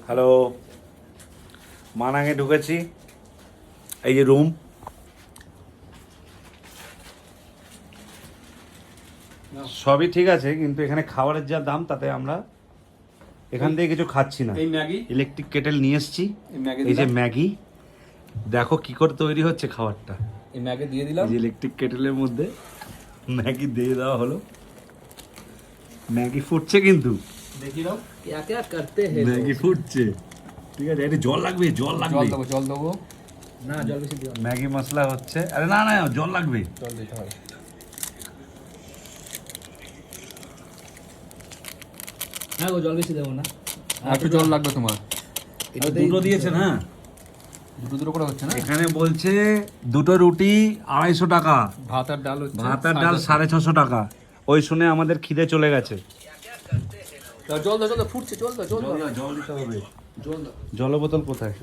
Hello, মানাঙে ঢুকেছি। এই যে রুম, সবই ঠিক আছে, কিন্তু এখানে খাবারের যা দাম তাতে আমরা এখান থেকে কিছু খাচ্ছি না। এই ম্যাগি, ইলেকট্রিক কেটেল নিয়ে এসছি। এই যে ম্যাগি, দেখো কি করে তৈরি হচ্ছে খাবারটা। এই ম্যাগি দিয়ে দিলাম। এই যে ইলেকট্রিক কেটেলের মধ্যে ম্যাগি দিয়ে দেওয়া হলো। ম্যাগি ফুটছে, কিন্তু দেখি দাও क्या क्या करते हैं ম্যাগি ফুটছে। ঠিক আছে, এটা জল লাগবে, জল লাগবে। জল দেবো না, জল বেশি দিও না। ম্যাগি মশলা হচ্ছে। আরে না না, জল লাগবে। জল দিতে হয়। হ্যাঁ গো, জল বেশি দেবো না, একটু জল লাগবে তোমার। আরে দুটো দিয়েছে না, দুটো করে হচ্ছে না। এখানে বলছে দুটো রুটি 250 টাকা, ভাত আর ডাল হচ্ছে, ভাত আর ডাল 650 টাকা। ওই শুনে আমাদের খিদে চলে গেছে। জল দাও, জল দাও, ফুটছে, জল দাও, জল দাও, জল দিতে হবে। জল দাও। জল বোতল কোথায়?